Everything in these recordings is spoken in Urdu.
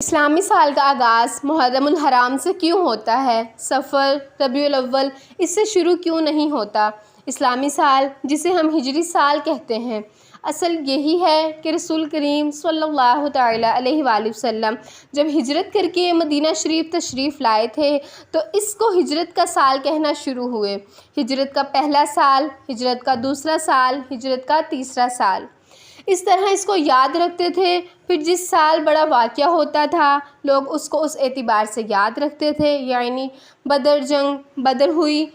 اسلامی سال کا آغاز محرم الحرام سے کیوں ہوتا ہے؟ صفر، ربیع الاول اس سے شروع کیوں نہیں ہوتا؟ اسلامی سال جسے ہم ہجری سال کہتے ہیں، اصل یہی ہے کہ رسول کریم صلی اللہ تعالیٰ علیہ وآلہ وسلم جب ہجرت کر کے مدینہ شریف تشریف لائے تھے تو اس کو ہجرت کا سال کہنا شروع ہوئے۔ ہجرت کا پہلا سال، ہجرت کا دوسرا سال، ہجرت کا تیسرا سال، اس طرح اس کو یاد رکھتے تھے۔ پھر جس سال بڑا واقعہ ہوتا تھا لوگ اس کو اس اعتبار سے یاد رکھتے تھے، یعنی بدر ہوئی،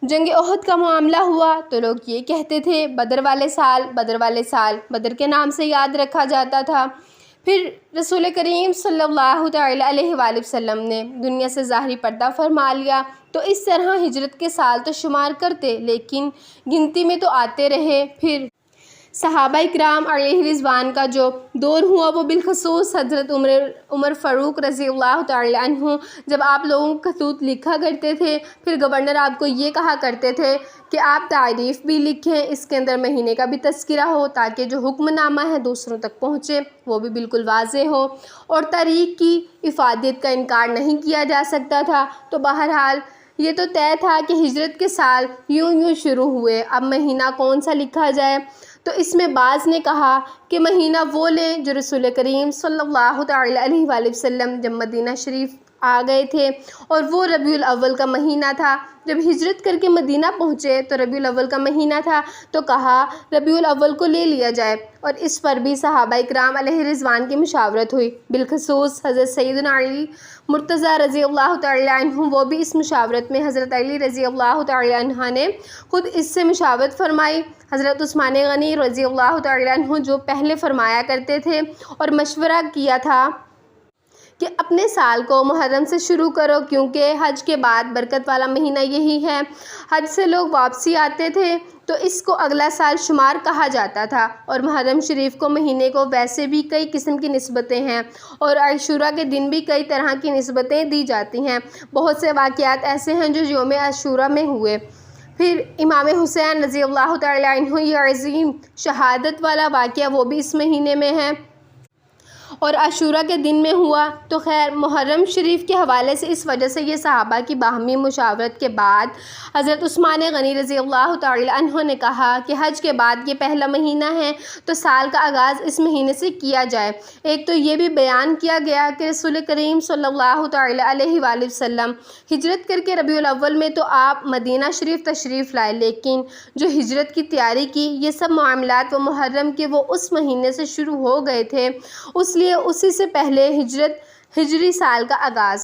جنگ احد کا معاملہ ہوا تو لوگ یہ کہتے تھے بدر والے سال، بدر والے سال، بدر کے نام سے یاد رکھا جاتا تھا۔ پھر رسول کریم صلی اللہ تعالیٰ علیہ وآلہ وسلم نے دنیا سے ظاہری پردہ فرما لیا تو اس طرح ہجرت کے سال تو شمار کرتے لیکن گنتی میں تو آتے رہے۔ پھر صحابہ اکرام علیہ رضوان کا جو دور ہوا وہ بالخصوص حضرت عمر فاروق رضی اللہ تعالیٰ عنہ، جب آپ لوگوں کو خطوط لکھا کرتے تھے پھر گورنر آپ کو یہ کہا کرتے تھے کہ آپ تعریف بھی لکھیں، اس کے اندر مہینے کا بھی تذکرہ ہو تاکہ جو حکم نامہ ہے دوسروں تک پہنچے وہ بھی بالکل واضح ہو، اور تاریخ کی افادیت کا انکار نہیں کیا جا سکتا تھا۔ تو بہرحال یہ تو طے تھا کہ ہجرت کے سال یوں شروع ہوئے، اب مہینہ کون سا لکھا جائے؟ تو اس میں بعض نے کہا کہ مہینہ وہ لیں جو رسول کریم صلی اللہ تعالیٰ علیہ وآلہ وسلم جب مدینہ شریف آ گئے تھے، اور وہ ربیع الاول کا مہینہ تھا۔ جب ہجرت کر کے مدینہ پہنچے تو ربیع الاول کا مہینہ تھا تو کہا ربیع الاول کو لے لیا جائے، اور اس پر بھی صحابہ اکرام علیہ رضوان کی مشاورت ہوئی، بالخصوص حضرت سیدنا علی مرتضیٰ رضی اللہ تعالیٰ عنہ، وہ بھی اس مشاورت میں، حضرت علی رضی اللہ تعالیٰ عنہ نے خود اس سے مشاورت فرمائی، حضرت عثمان غنی رضی اللہ تعالیٰ عنہ جو پہلے فرمایا کرتے تھے اور مشورہ کیا تھا کہ اپنے سال کو محرم سے شروع کرو کیونکہ حج کے بعد برکت والا مہینہ یہی ہے۔ حج سے لوگ واپسی آتے تھے تو اس کو اگلا سال شمار کہا جاتا تھا، اور محرم شریف کو مہینے کو ویسے بھی کئی قسم کی نسبتیں ہیں اور عاشوراء کے دن بھی کئی طرح کی نسبتیں دی جاتی ہیں۔ بہت سے واقعات ایسے ہیں جو یوم عاشوراء میں ہوئے۔ پھر امام حسین رضی اللہ تعالیٰ عنہ یہ عظیم شہادت والا واقعہ وہ بھی اس مہینے میں ہے اور عاشوراء کے دن میں ہوا۔ تو خیر محرم شریف کے حوالے سے اس وجہ سے یہ صحابہ کی باہمی مشاورت کے بعد حضرت عثمان غنی رضی اللہ تعالیٰ عنہ نے کہا کہ حج کے بعد یہ پہلا مہینہ ہے تو سال کا آغاز اس مہینے سے کیا جائے۔ ایک تو یہ بھی بیان کیا گیا کہ رسول کریم صلی اللہ تعالیٰ علیہ وآلہ وسلم ہجرت کر کے ربیع الاول میں تو آپ مدینہ شریف تشریف لائے، لیکن جو ہجرت کی تیاری کی یہ سب معاملات وہ محرم کے وہ اس مہینے سے شروع ہو گئے تھے، اس لیے اسی سے پہلے ہجری سال کا آغاز